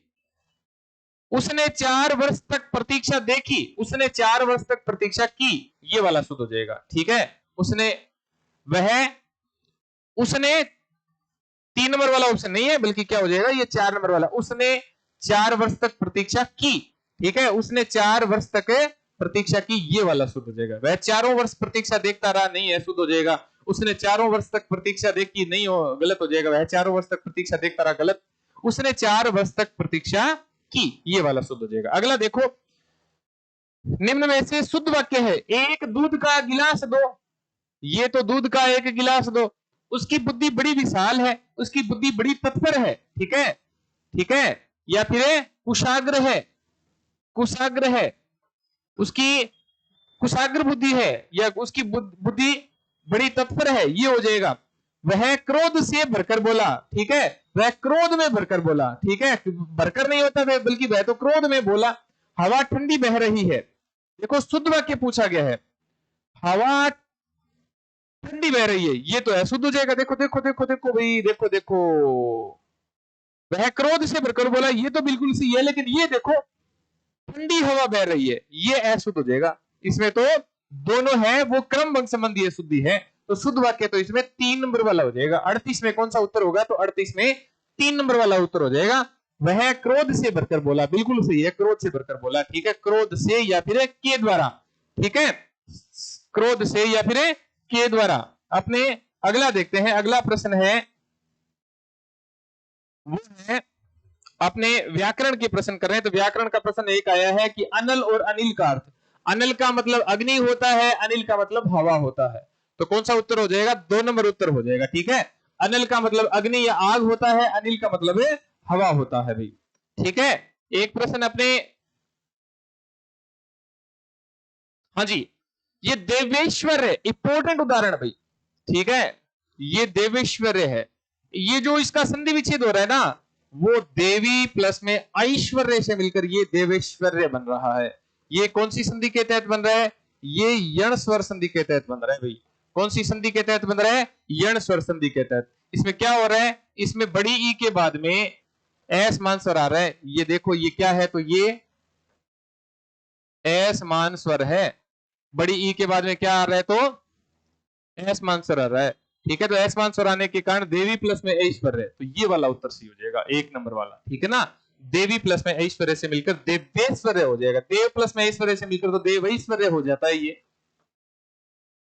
उसने 4 वर्ष तक प्रतीक्षा देखी, उसने 4 वर्ष तक प्रतीक्षा की, ये वाला शुद्ध हो जाएगा, ठीक है। उसने 3 नंबर वाला ऑप्शन नहीं है बल्कि क्या हो जाएगा, ये 4 नंबर वाला, उसने 4 वर्ष तक प्रतीक्षा की, ठीक है, उसने 4 वर्ष तक प्रतीक्षा की, ये वाला शुद्ध हो जाएगा। वह 4 वर्ष प्रतीक्षा देखता रहा, नहीं है, शुद्ध हो जाएगा। उसने 4 वर्ष तक प्रतीक्षा देखी, नहीं हो, गलत हो जाएगा। वह 4 वर्ष तक प्रतीक्षा देखता रहा, गलत। उसने 4 वर्ष तक प्रतीक्षा की, ये वाला शुद्ध हो जाएगा। अगला देखो, निम्न में से शुद्ध वाक्य है, एक दूध का गिलास दो, ये तो दूध का एक गिलास दो। उसकी बुद्धि बड़ी विशाल है, उसकी बुद्धि बड़ी तत्पर है, ठीक है, ठीक है। या फिर कुशाग्र है, कुशाग्र है, उसकी कुशाग्र बुद्धि है, या उसकी बुद्धि बड़ी तत्पर है, ये हो जाएगा। वह क्रोध से भरकर बोला, ठीक है, वह क्रोध में भरकर बोला, ठीक है, भरकर नहीं होता वह, बल्कि वह तो क्रोध में बोला। हवा ठंडी बह रही है, देखो शुद्ध वाक्य पूछा गया है, हवा ठंडी बह रही है, ये तो है, शुद्ध हो जाएगा। देखो देखो देखो देखो भाई, देखो देखो, वह क्रोध से भरकर बोला, ये तो बिल्कुल सही है, लेकिन ये देखो ठंडी हवा बह रही है, ये अशुद्ध हो जाएगा। इसमें तो दोनों है, वो क्रम भंग संबंधी शुद्धि है, तो शुद्ध वाक्य तो इसमें 3 नंबर वाला हो जाएगा। 38 में कौन सा उत्तर होगा, तो 38 में 3 नंबर वाला उत्तर हो जाएगा। वह क्रोध से भरकर बोला, बिल्कुल सही है, क्रोध से भरकर बोला, ठीक है, क्रोध से या फिर के द्वारा, ठीक है, क्रोध से या फिर के द्वारा। अपने अगला देखते हैं, अगला प्रश्न है वो है अपने व्याकरण के प्रश्न कर रहे हैं। तो व्याकरण का प्रश्न एक आया है कि अनल और अनिल का अर्थ। अनल का मतलब अग्नि होता है, अनिल का मतलब हवा होता है। तो कौन सा उत्तर हो जाएगा, 2 नंबर उत्तर हो जाएगा, ठीक है। अनल का मतलब अग्नि या आग होता है, अनिल का मतलब है हवा होता है भाई, ठीक है। एक प्रश्न अपने, हाँ जी, ये देवेश्वर इंपॉर्टेंट उदाहरण भाई, ठीक है, ये देवेश्वर्य है। ये जो इसका संधि विच्छेद हो रहा है ना, वो देवी प्लस में ऐश्वर्य से मिलकर ये देवेश्वर्य बन रहा है। ये कौन सी संधि के तहत बन रहा है, ये यण स्वर संधि के तहत बन रहा है भाई। कौन सी संधि के तहत बन रहा है, यण स्वर संधि के तहत। इसमें क्या हो रहा है, इसमें बड़ी ई के बाद में एस मान स्वर आ रहा है। ये देखो ये क्या है, तो ये एस मान स्वर है। बड़ी ई के बाद में क्या आ रहा है, तो एस मान स्वर आ रहा है, ठीक है। तो एस मान स्वर आने के कारण देवी प्लस में ऐश्वर्य, तो ये वाला उत्तर सही हो जाएगा, 1 नंबर वाला, ठीक है ना। देवी प्लस में ऐश्वर्य से मिलकर देवेश्वर्य हो जाएगा। देव प्लस में ऐश्वर्य से मिलकर तो देवैश्वर्य हो जाता है,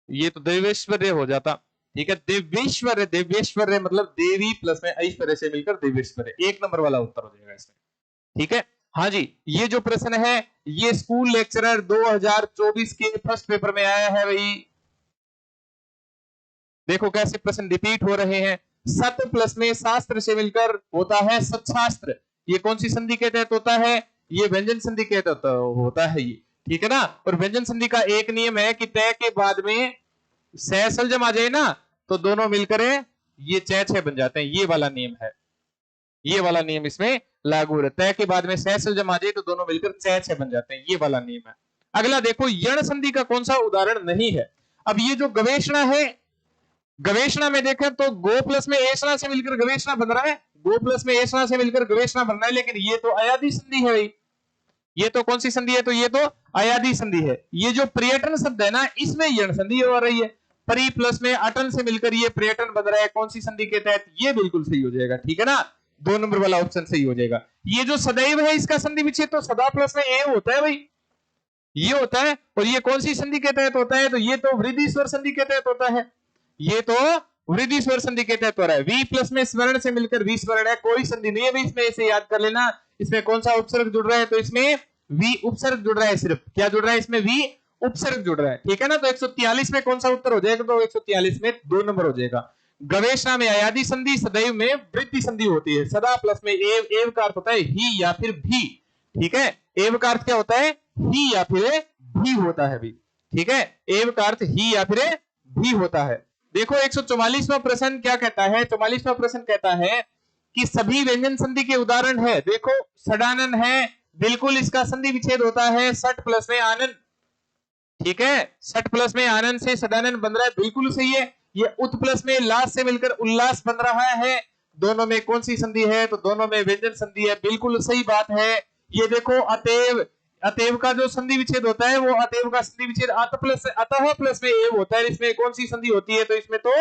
ये तो देवेश्वर्य हो जाता, ठीक है। देवेश्वर्य, देवेश्वर्य मतलब देवी प्लस में ऐश्वर्य से मिलकर देवेश्वर्य, 1 नंबर वाला उत्तर हो जाएगा इसमें, ठीक है। हाँ जी, ये जो प्रश्न है ये स्कूल लेक्चरर 2024 के फर्स्ट पेपर में आया है भाई। देखो कैसे प्रश्न रिपीट हो रहे हैं। सत प्लस में शास्त्र से मिलकर होता है सत्शास्त्र। ये कौन सी संधि के तहत होता है, ये व्यंजन संधि के तहत होता है ये, ठीक है ना। और व्यंजन संधि का एक नियम है कि तय के बाद में सहसलजम आ जाए ना, तो दोनों मिलकर ये छह बन जाते हैं। ये वाला नियम है, ये वाला नियम इसमें लागू है। तय के बाद में सहसलजम आ जाए तो दोनों मिलकर छह बन जाते हैं, ये वाला नियम है। अगला देखो, यण संधि का कौन सा उदाहरण नहीं है। अब ये जो गवेषणा है, गवेषणा में देखें तो गो प्लस में एषणा से मिलकर गवेषणा बन रहा है, गो प्लस में एषणा से मिलकर गवेषणा बन रहा है, लेकिन ये तो अयादी संधि है भाई। ये तो कौन सी संधि है, तो ये तो अयादी संधि है। ये जो पर्यटन शब्द है ना, इसमें यण संधि हो रही है। परि प्लस में अटन से मिलकर ये पर्यटन बन रहा है, कौन सी संधि के तहत, ये बिल्कुल सही हो जाएगा, ठीक है ना। 2 नंबर वाला ऑप्शन सही हो जाएगा। ये जो सदैव है इसका संधि विच्छेद तो सदा प्लस में ए होता है भाई, ये होता है। और ये कौन सी संधि के तहत होता है, तो ये तो वृद्धि स्वर संधि के तहत होता है। ये तो वृद्धि स्वर संधि के तहत हो रहा है। वी प्लस में स्वर्ण से मिलकर वी स्वर्ण है, कोई संधि नहीं है भाई इसमें, इसे याद कर लेना। इसमें कौन सा उपसर्ग जुड़ रहा है, तो इसमें वी उपसर्ग जुड़ रहा है, सिर्फ क्या जुड़ रहा है इसमें, वी उपसर्ग जुड़ रहा है, ठीक है ना। तो 143 में कौन सा उत्तर हो जाएगा, तो 143 में 2 नंबर हो जाएगा। गवेषणा में अयादी संधि, सदैव में वृद्धि संधि होती है। सदा प्लस में एव, एव का अर्थ होता है ही या फिर भी, ठीक है। एव का अर्थ क्या होता है, ही या फिर भी होता है भी, ठीक है। एव का अर्थ ही या फिर भी होता है। देखो 144वां प्रश्न क्या कहता है, 44वां प्रश्न कहता है कि सभी व्यंजन संधि के उदाहरण है। देखो सडानन है, बिल्कुल इसका संधि विच्छेद होता है सट प्लस में आनंद, ठीक है। सट प्लस में आनंद से सडानन बन रहा है, बिल्कुल सही है। ये उत प्लस में लास से मिलकर उल्लास बन रहा है। दोनों में कौन सी संधि है, तो दोनों में व्यंजन संधि है, बिल्कुल सही बात है। ये देखो अतएव, अतएव का जो संधि विच्छेद होता है वो अतएव का संधि विच्छेद अतः प्लस में एव होता है। इसमें कौन सी संधि होती है, तो इसमें तो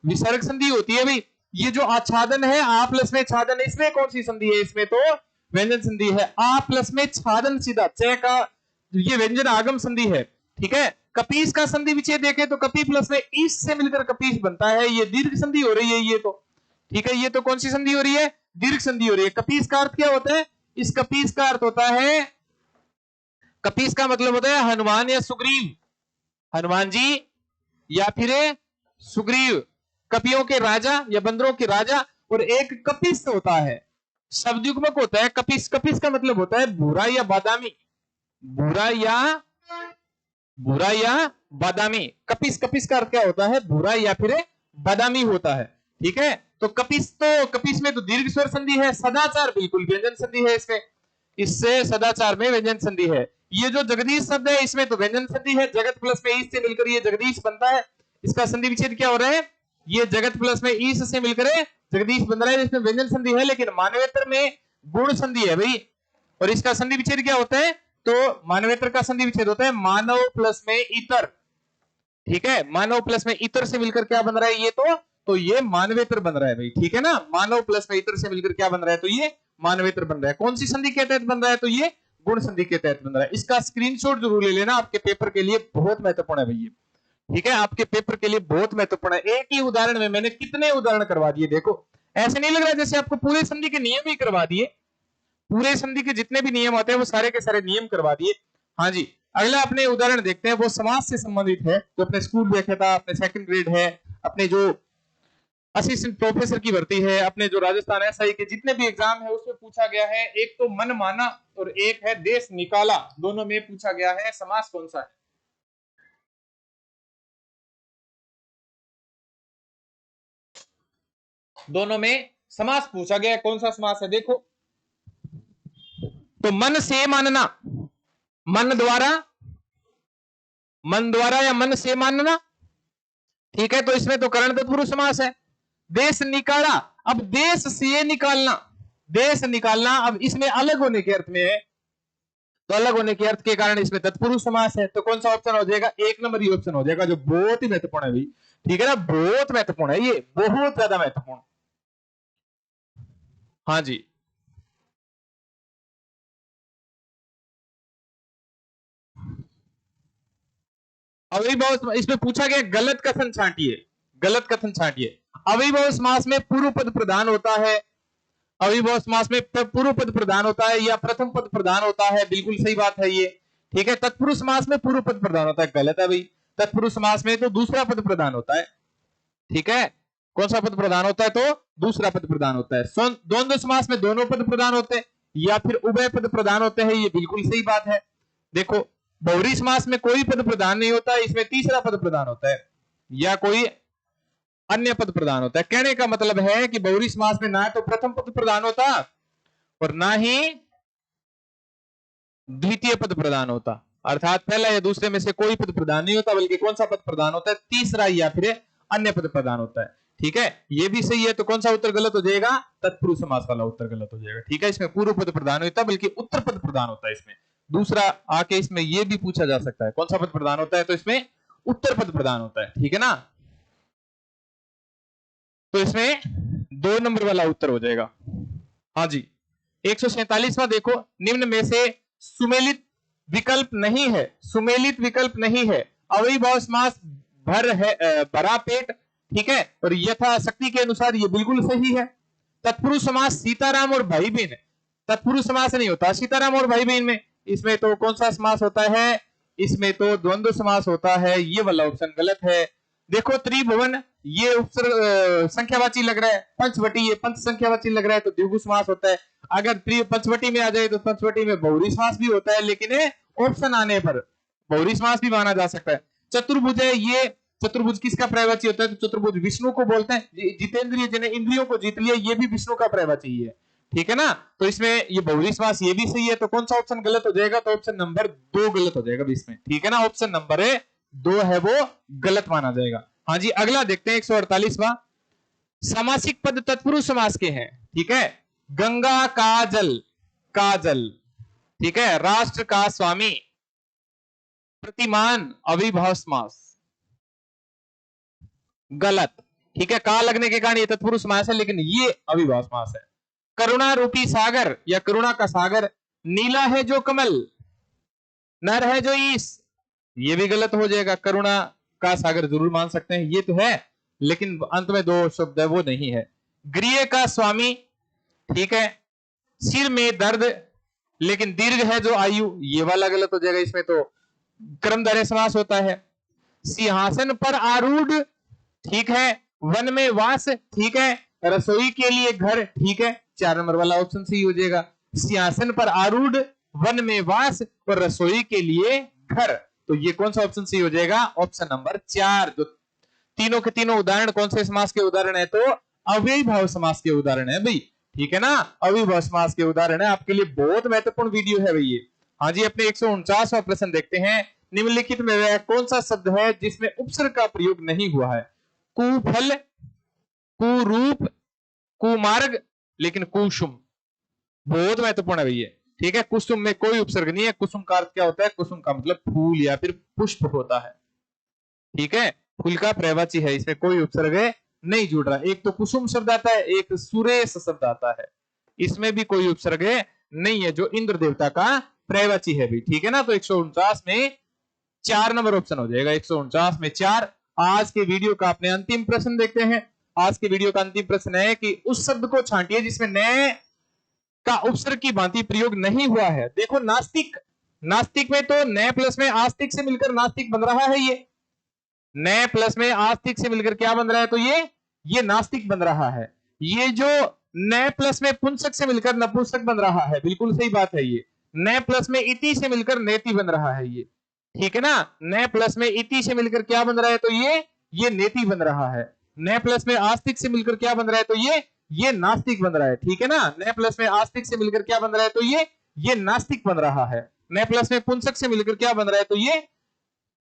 विसर्ग संधि होती है भाई। ये जो आच्छादन है आ प्लस में छादन, इसमें कौन सी संधि है, इसमें तो व्यंजन संधि है। आ प्लस में छादन सीधा च का ये व्यंजन आगम संधि है, ठीक है। कपीस का संधि विच्छेद देखें तो कपी प्लस में ईस से मिलकर कपीस बनता है, ये दीर्घ संधि हो रही है ये तो, ठीक है। ये तो कौन सी संधि हो रही है, दीर्घ संधि हो रही है। कपीस का अर्थ क्या होता है, इस कपीस का अर्थ होता है, कपीस का मतलब होता है हनुमान या सुग्रीव, हनुमान जी या फिर सुग्रीव, कपियों के राजा या बंदरों के राजा। और एक कपिस होता है, शब्द युग्मक होता है कपिस। कपिस का मतलब होता है भूरा या बादामी, भूरा या बादामी। कपिस, कपिस का अर्थ क्या होता है, भूरा या फिर बादामी होता है, ठीक है। तो कपिस में तो दीर्घ स्वर संधि है। सदाचार बिल्कुल व्यंजन संधि है इसमें, इससे सदाचार में व्यंजन संधि है। ये जो जगदीश शब्द है इसमें तो व्यंजन संधि है, जगत प्लस में ईश से मिलकर ये जगदीश बनता है। इसका संधि विच्छेद क्या हो रहा है, ये जगत प्लस में ईश से मिलकर जगदीश बन रहा है, इसमें व्यंजन संधि है। लेकिन मानवेतर में गुण संधि है भाई, और इसका संधि विच्छेद क्या होता है, तो मानवेतर का संधि विच्छेद होता है मानव प्लस में इतर, ठीक है, मानव प्लस में इतर से मिलकर क्या बन रहा है, ये तो ये मानवेतर बन रहा है भाई, ठीक है ना। मानव प्लस में इतर से मिलकर क्या बन रहा है, तो ये मानवेतर बन रहा है। कौन सी संधि के तहत बन रहा है, तो ये गुण संधि के तहत बन रहा है। इसका स्क्रीनशॉट जरूर ले लेना, आपके पेपर के लिए बहुत महत्वपूर्ण है भैया, ठीक है, आपके पेपर के लिए बहुत महत्वपूर्ण है। एक ही उदाहरण में मैंने कितने उदाहरण करवा दिए, देखो ऐसे नहीं लग रहा जैसे आपको पूरे संधि के नियम ही करवा दिए, पूरे संधि के जितने भी नियम होते हैं वो सारे के सारे नियम करवा दिए। हाँ जी, अगला अपने उदाहरण देखते हैं, वो समाज से संबंधित है, जो अपने स्कूल देखा था, अपने सेकंड ग्रेड है, अपने जो असिस्टेंट प्रोफेसर की भर्ती है, अपने जो राजस्थान एसआई के जितने भी एग्जाम है उसमें पूछा गया है। एक तो मन माना और एक है देश निकाला, दोनों में पूछा गया है समास कौन सा है। दोनों में समास पूछा गया, कौन सा समास है, देखो तो मन से मानना, मन द्वारा या मन से मानना, ठीक है, तो इसमें तो करण तत्पुरुष समास है। देश निकाला, अब देश से निकालना, देश निकालना अब इसमें अलग होने के अर्थ में है, तो अलग होने के अर्थ के कारण इसमें तत्पुरुष समास है। तो कौन सा ऑप्शन हो जाएगा, एक नंबर ही ऑप्शन हो जाएगा, जो बहुत ही महत्वपूर्ण है भाई, ठीक है ना, बहुत महत्वपूर्ण है, ये बहुत ज्यादा महत्वपूर्ण। हाँ जी, अविभाव इसमें पूछा गया गलत कथन छांटिए, गलत कथन छांटिए। अविभाव समास में पूर्व पद प्रधान होता है, अविभाव समास में पूर्व पद प्रधान होता है या प्रथम पद प्रधान होता है, बिल्कुल सही बात है ये, ठीक है। तत्पुरुष समास में पूर्व पद प्रधान होता है, गलत है भाई, तत्पुरुष समास में तो दूसरा पद प्रधान होता है, ठीक है। कौन सा पद प्रधान होता है, तो दूसरा पद प्रधान होता है। द्वंद्व समास में दोनों पद प्रधान होते हैं या फिर उभय पद प्रधान होते हैं, ये बिल्कुल सही बात है। देखो बहुरी समास में कोई पद प्रधान नहीं होता, इसमें तीसरा पद प्रधान होता है या कोई अन्य पद प्रधान होता है। कहने का मतलब है कि बहुरी समास में ना तो प्रथम पद प्रधान होता और ना ही द्वितीय पद प्रधान होता, अर्थात पहला या दूसरे में से कोई पद प्रधान नहीं होता, बल्कि कौन सा पद प्रधान होता है, तीसरा या फिर अन्य पद प्रधान होता है, ठीक है। ये भी सही है, तो कौन सा उत्तर गलत हो जाएगा, तत्पुरुष समास वाला उत्तर गलत हो जाएगा, ठीक है। इसमें पूर्व पद प्रधान होता है, बल्कि उत्तर पद प्रधान होता है इसमें। दूसरा आके इसमें यह भी पूछा जा सकता है, कौन सा पद प्रधान होता है, तो इसमें उत्तर पद प्रधान होता है, ठीक है ना। तो इसमें 2 नंबर वाला उत्तर हो जाएगा। हाँ जी, 147वां देखो, निम्न में से सुमेलित विकल्प नहीं है, सुमेलित विकल्प नहीं है। अविभाव समास भर है, भरा पेट, ठीक है, और यथाशक्ति के अनुसार ये बिल्कुल सही है। तत्पुरुष समास सीताराम और भाई बहन, तत्पुरुष समास नहीं होता सीताराम और भाई बहन में, इसमें तो कौन सा समास होता है, इसमें तो द्वंद्व समास होता है, ये वाला ऑप्शन गलत है। देखो त्रिभुवन, ये उपसर्ग संख्यावाची लग रहा है, पंचवटी ये पंच संख्यावाची लग रहा है, तो द्विगु समास होता है। अगर पंचवटी में आ जाए तो पंचवटी में बहुरी समास भी होता है, लेकिन ऑप्शन आने पर बहुरी समास भी माना जा सकता है। चतुर्भुज है, ये चतुर्भुज किसका पर्यायवाची होता है, तो चतुर्भुज विष्णु को बोलते हैं। जितेंद्रिय जिन्हें इंद्रियों को जीत लिया, ये भी विष्णु का पर्यायवाची है, ठीक है ना। तो इसमें ये बहुरी समास ये भी सही है, तो कौन सा ऑप्शन गलत हो जाएगा, तो ऑप्शन नंबर 2 गलत हो जाएगा इसमें, ठीक है ना। ऑप्शन नंबर 2 है वो गलत माना जाएगा। हाँ जी, अगला देखते हैं 148वां, समासिक पद तत्पुरुष समास के हैं, ठीक है। गंगा का जल, काजल, ठीक है। राष्ट्र का स्वामी, प्रतिमान, अविभाव समास, गलत, ठीक है। का लगने के कारण ये तत्पुरुष समास है, लेकिन ये अविभाव समास है। करुणा रूपी सागर या करुणा का सागर, नीला है जो कमल, नर है जो ईश, ये भी गलत हो जाएगा। करुणा का सागर जरूर मान सकते हैं, ये तो है, लेकिन अंत में 2 शब्द है वो नहीं है। गृह का स्वामी, ठीक है। सिर में दर्द, लेकिन दीर्घ है जो आयु, ये वाला गलत हो जाएगा, इसमें तो कर्मधारय समास होता है। सिंहासन पर आरूढ़, ठीक है। वन में वास, ठीक है। रसोई के लिए घर, ठीक है, 4 नंबर वाला ऑप्शन सही हो जाएगा। सिंहासन पर आरूढ़, वन में वास और रसोई के लिए घर, तो ये कौन सा ऑप्शन सही हो जाएगा, ऑप्शन नंबर 4। जो तीनों के तीनों उदाहरण कौन से समास के उदाहरण है, तो अव्ययीभाव समास के उदाहरण है भाई, ठीक है ना। अव्ययीभाव समास के उदाहरण है, आपके लिए बहुत महत्वपूर्ण वीडियो है भाई ये। हाँ जी, अपने 149वां प्रश्न देखते हैं। निम्नलिखित में वह कौन सा शब्द है जिसमें उपसर्ग का प्रयोग नहीं हुआ है, कुफल, कुरूप, कुमार्ग, लेकिन कुसुम, बहुत महत्वपूर्ण है भैया, ठीक है। कुसुम में कोई उपसर्ग नहीं है। कुसुम का अर्थ क्या होता है, कुसुम का मतलब फूल या फिर पुष्प होता है। ठीक है, फूल का पर्यायवाची है, इसमें कोई उपसर्ग नहीं जुड़ रहा। एक तो कुसुम शब्द आता है, एक सुरेश शब्द आता है, इसमें भी कोई उपसर्ग नहीं है, जो इंद्र देवता का पर्यायवाची है भी। ठीक है ना, तो 149 में 4 नंबर ऑप्शन हो जाएगा, 149 में 4। आज के वीडियो का अपने अंतिम प्रश्न देखते हैं। आज के वीडियो का अंतिम प्रश्न है कि उस शब्द को छांटिए जिसमें न का उपसर्ग की भांति प्रयोग नहीं हुआ है। देखो नास्तिक, नास्तिक में तो न प्लस में आस्तिक से मिलकर नास्तिक बन रहा है, ये न प्लस में आस्तिक से मिलकर क्या बन रहा है, तो ये नास्तिक बन रहा है। ये जो न प्लस में पुंसक से मिलकर नपुंसक बन रहा है, बिल्कुल सही बात है। ये न प्लस में इति से मिलकर नेति बन रहा है, ये ठीक है ना। न प्लस में इति से मिलकर क्या बन रहा है, तो ये नेति बन रहा है। न प्लस में आस्तिक से मिलकर क्या बन रहा है, तो ये नास्तिक बन रहा है। ठीक है ना, न प्लस में आस्तिक से मिलकर क्या बन रहा है, तो ये नास्तिक बन रहा है। न प्लस में पुंसक से मिलकर क्या बन रहा है, तो ये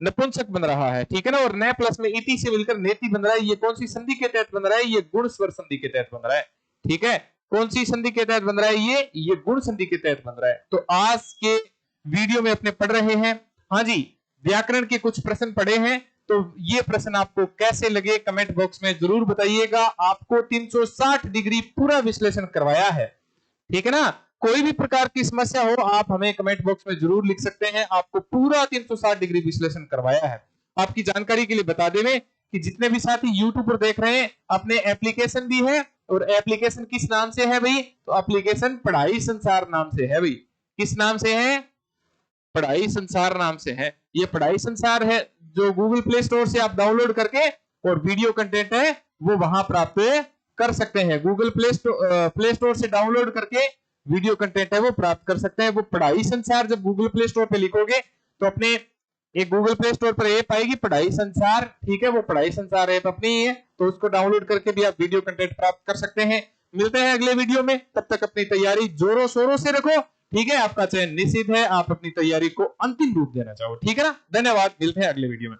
नपुंसक बन रहा है। ठीक है ना, और न प्लस में इति से मिलकर नेति बन रहा है। ये कौन सी संधि के तहत बन रहा है, ये गुण स्वर संधि के तहत बन रहा है। ठीक है, कौन सी संधि के तहत बन रहा है, ये गुण संधि के तहत बन रहा है। तो आज के वीडियो में अपने पढ़ रहे हैं, हाँ जी, व्याकरण के कुछ प्रश्न पढ़े हैं। तो ये प्रश्न आपको कैसे लगे कमेंट बॉक्स में जरूर बताइएगा। आपको 360 डिग्री पूरा विश्लेषण करवाया है। ठीक है ना, कोई भी प्रकार की समस्या हो आप हमें कमेंट बॉक्स में जरूर लिख सकते हैं। आपको पूरा 360 डिग्री विश्लेषण करवाया है। आपकी जानकारी के लिए बता दें कि जितने भी साथी यूट्यूब पर देख रहे हैं, अपने एप्लीकेशन भी है, और एप्लीकेशन किस नाम से है भाई, तो एप्लीकेशन पढ़ाई संसार नाम से है भाई। किस नाम से है, पढ़ाई संसार नाम से है। ये पढ़ाई संसार है जो गूगल प्ले स्टोर से आप डाउनलोड करके और वीडियो कंटेंट है वो वहां प्राप्त कर सकते हैं। गूगल प्ले स्टोर से डाउनलोड करके वीडियो कंटेंट है वो प्राप्त कर सकते हैं। वो पढ़ाई संसार जब गूगल प्ले स्टोर पे लिखोगे तो अपने एक गूगल प्ले स्टोर पर ऐप आएगी पढ़ाई संसार। ठीक है, वो पढ़ाई संसार ऐप अपनी ही है, तो उसको डाउनलोड करके भी आप वीडियो कंटेंट प्राप्त कर सकते हैं। मिलते हैं अगले वीडियो में, तब तक अपनी तैयारी जोरों शोरों से रखो। ठीक है, आपका चयन निश्चित है, आप अपनी तैयारी को अंतिम रूप देना चाहो। ठीक है ना, धन्यवाद, मिलते हैं अगले वीडियो में।